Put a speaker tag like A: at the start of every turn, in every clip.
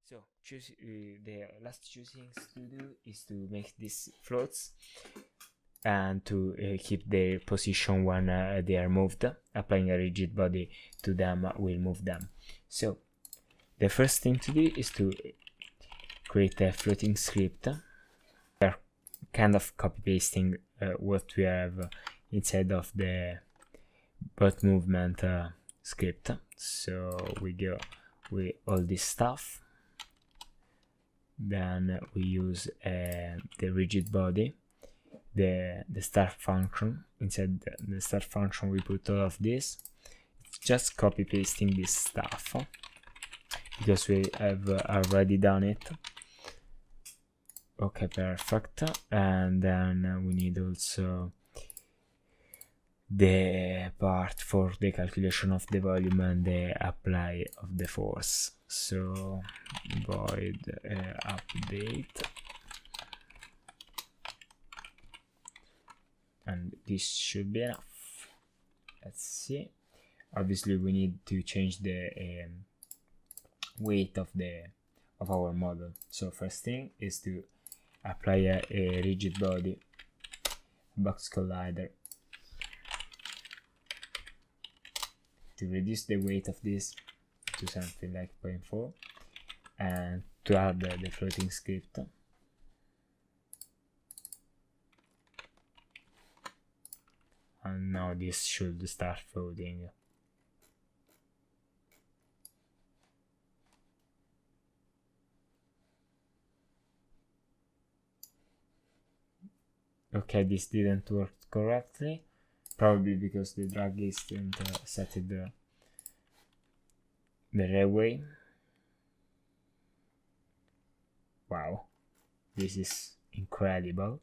A: So the last two things to do is to make these floats and to keep their position when they are moved. Applying a rigid body to them will move them. So the first thing to do is to create a floating script. We are kind of copy pasting what we have inside of the boat movement script. So we go with all this stuff, then we use the rigid body, the start function. Inside the start function we put all of this. It's just copy pasting this stuff because we have already done it. Okay, perfect. And then we need also the part for the calculation of the volume and the apply of the force. So void update, and this should be enough. Let's see. Obviously we need to change the weight of our model. So first thing is to apply a rigid body, box collider, to reduce the weight of this to something like 0.4, and to add the floating script. And now this should start floating. Okay, this didn't work correctly, probably because the drag isn't set it the right way. Wow, this is incredible.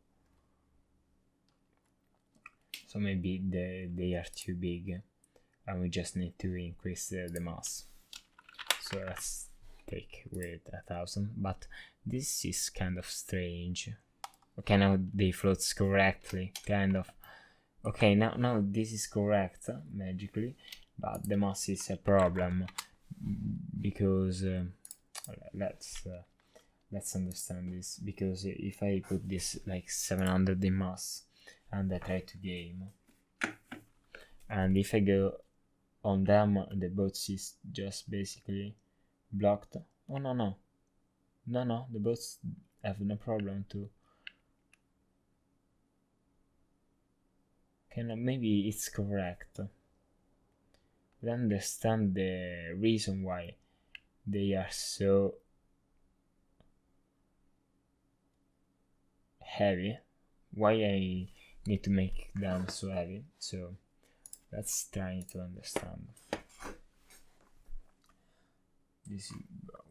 A: So maybe they are too big and we just need to increase the mass. So let's take with 1000, but this is kind of strange. Okay, now they float correctly, kind of. Okay, now this is correct magically, but the mass is a problem because let's understand this. Because if I put this like 700 in mass and I try to game, and if I go on them, the boat is just basically blocked. Oh no, the boats have no problem to. Okay, now maybe it's correct. I understand the reason why they are so heavy, why I need to make them so heavy. So let's try to understand this.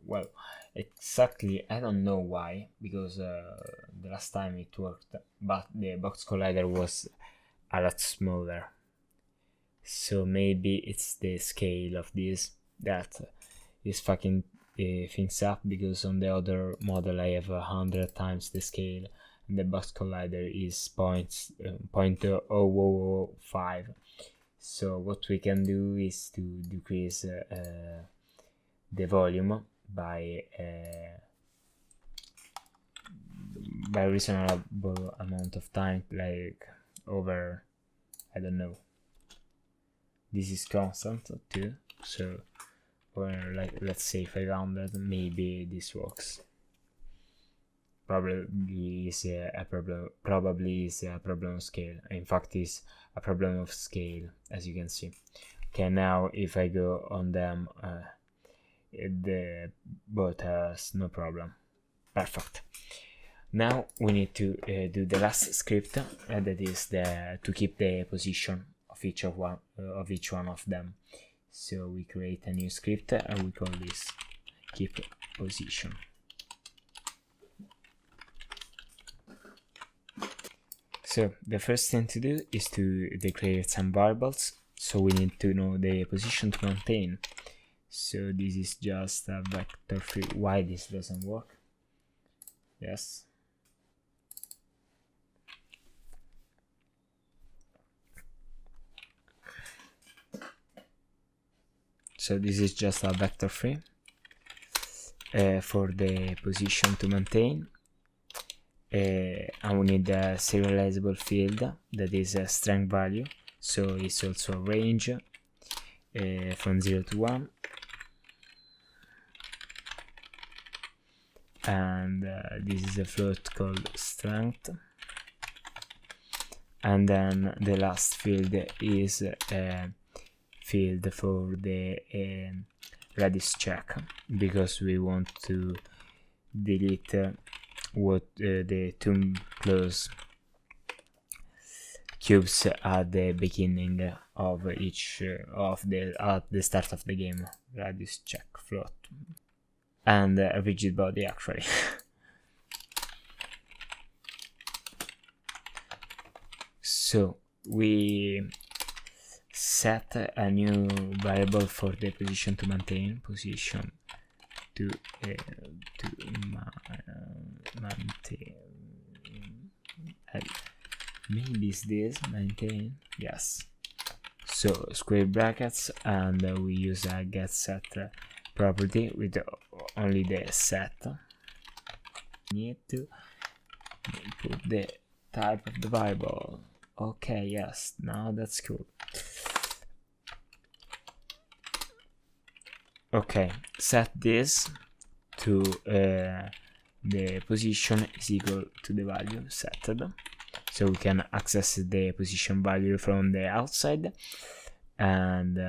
A: Well, exactly I don't know why, because the last time it worked, but the box collider was a lot smaller. So maybe it's the scale of this that is fucking things up, because on the other model I have 100 times the scale and the box collider is 0.0005. So what we can do is to decrease the volume by reasonable amount of time, like over, I don't know, this is constant too, so or like let's say 500, maybe this works. Probably is a problem of scale. In fact, is a problem of scale, as you can see. Okay, now if I go on them, the boat has no problem. Perfect. Now we need to do the last script, that is to keep the position of each one of them. So we create a new script and we call this keep position. So the first thing to do is to declare some variables. So we need to know the position to maintain. So this is just a vector free. Why this doesn't work? Yes. So this is just a vector free. for the position to maintain. And we need a serializable field that is a strength value, so it's also a range from 0 to 1. And this is a float called strength. And then the last field is a field for the radius check, because we want to delete what the too close cubes at the beginning of each at the start of the game. Radius check float and a rigid body actually. So we set a new variable for the position to maintain, position to maintain. Maybe it's this, maintain, yes. So square brackets, and we use a get set property with only the set. Need to put the type of the variable. Okay, yes, now that's cool. Okay, set this to the position is equal to the value setted, so we can access the position value from the outside. And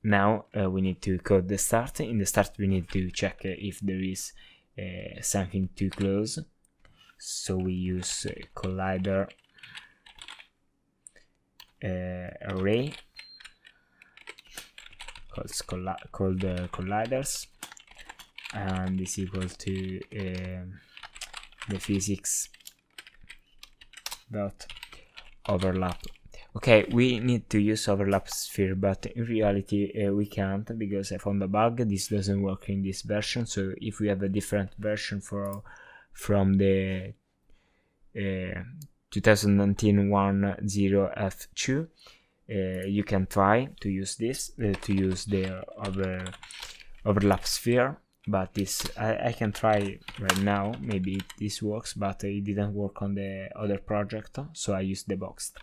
A: now we need to code the start. In the start we need to check if there is something too close, so we use collider array called colliders, and is equal to the physics dot overlap. Okay, we need to use overlap sphere, but in reality we can't, because I found a bug. This doesn't work in this version. So if we have a different version from the 2019 10F2, you can try to use this to use the overlap sphere, but this I can try right now. Maybe this works, but it didn't work on the other project, so I used the boxed.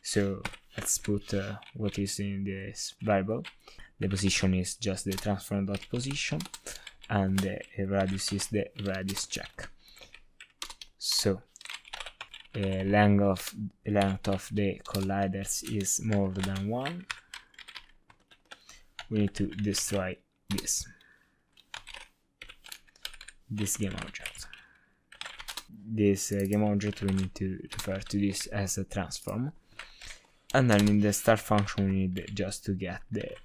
A: So let's put what is in this variable. The position is just the transform dot position, and the radius is the radius check. So length of the colliders is more than 1. We need to destroy this game object. This game object we need to refer to this as a transform, and then in the start function we need just to get the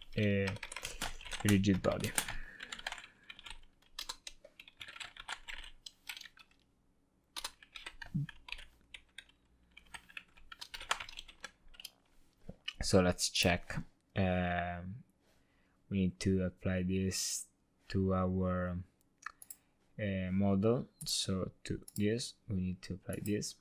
A: rigid body. So let's check. We need to apply this to our model. So to this we need to apply this.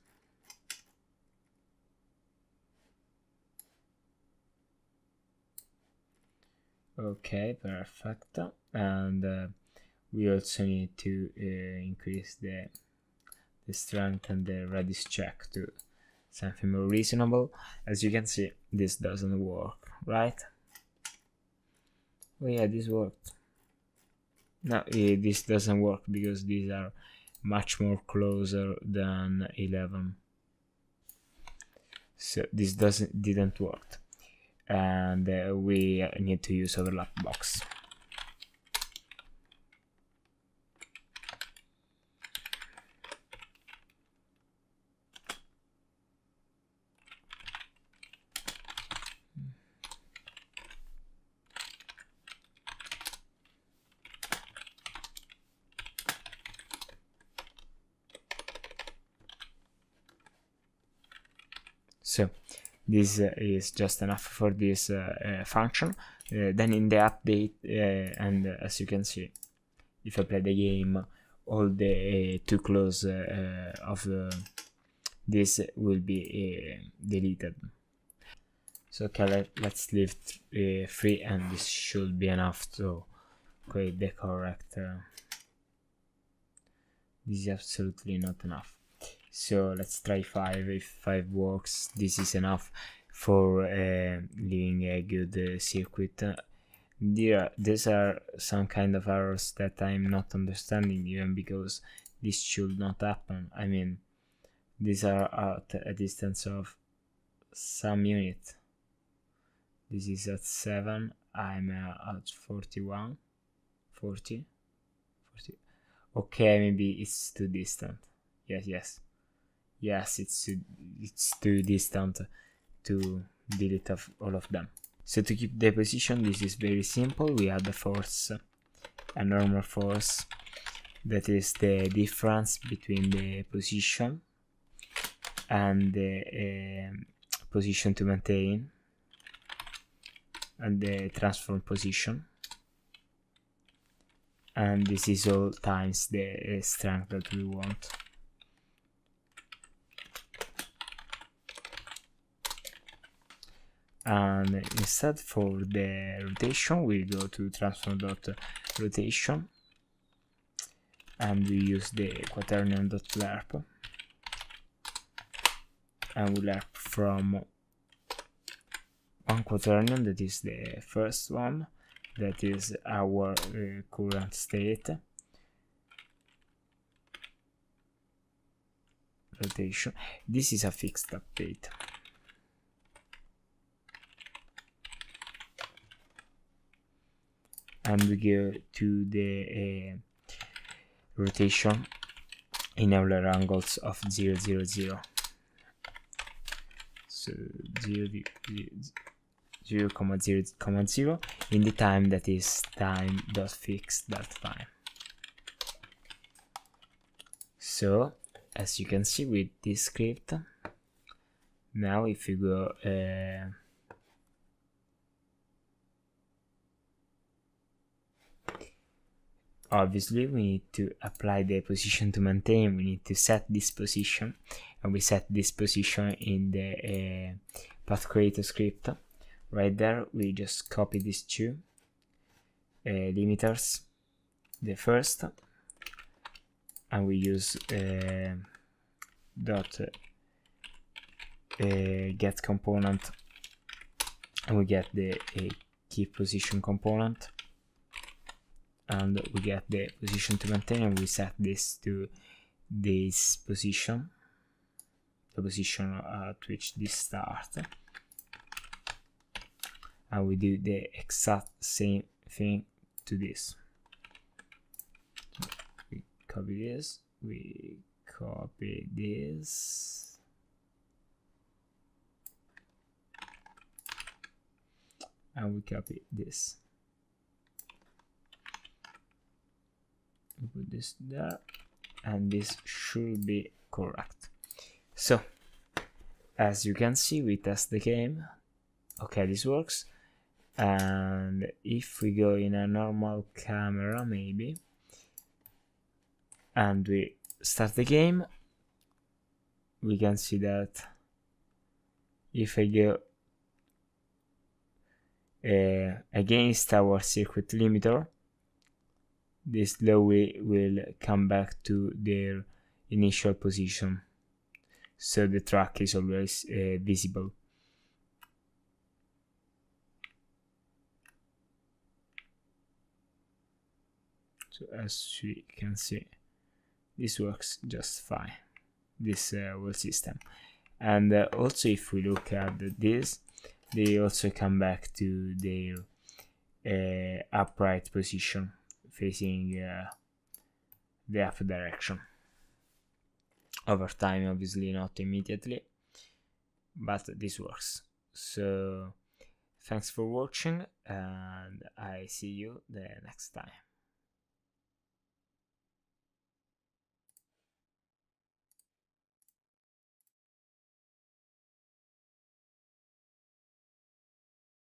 A: Okay, perfect. And we also need to increase the strength and the radius check to something more reasonable. As you can see, this doesn't work, right? Oh yeah, this worked. No, this doesn't work because these are much more closer than 11. So this didn't work, and we need to use overlap box. So this is just enough for this function. Then in the update, and as you can see, if I play the game, all the too close of this will be deleted. So okay, let's leave 3, and this should be enough to quite the correct. This is absolutely not enough. So let's try 5. If 5 works, this is enough for leaving a good circuit. These are some kind of errors that I'm not understanding, even because this should not happen. I mean, these are at a distance of some unit. This is at 7, I'm at 41, 40. Okay, maybe it's too distant. Yes, it's too distant to delete all of them. So to keep the position, this is very simple. We add a force, a normal force, that is the difference between the position and the position to maintain, and the transform position, and this is all times the strength that we want. And instead, for the rotation, we go to transform.rotation and we use the quaternion.lerp, and we lerp from one quaternion, that is the first one, that is our current state. Rotation. This is a fixed update. And we go to the rotation in Euler angles of 0, 0, 0. So 0, 0, 0, 0, in the time that is time.fixed.time. So as you can see with this script, now if you go obviously we need to apply the position to maintain. We need to set this position, and we set this position in the path creator script. Right there, we just copy these two limiters, the first, and we use dot get component, and we get the keep position component, and we get the position to maintain, and we set this to this position, the position at which this starts, and we do the exact same thing to this. We copy this, we copy this, and we copy this. We put this there, and this should be correct. So as you can see, we test the game. Okay, this works. And if we go in a normal camera maybe, and we start the game, we can see that if I go against our circuit limiter, this slowly will come back to their initial position, so the track is always visible. So as we can see, this works just fine, this whole system. And also if we look at this, they also come back to their upright position, facing the up direction. Over time, obviously not immediately, but this works. So thanks for watching, and I see you the next time.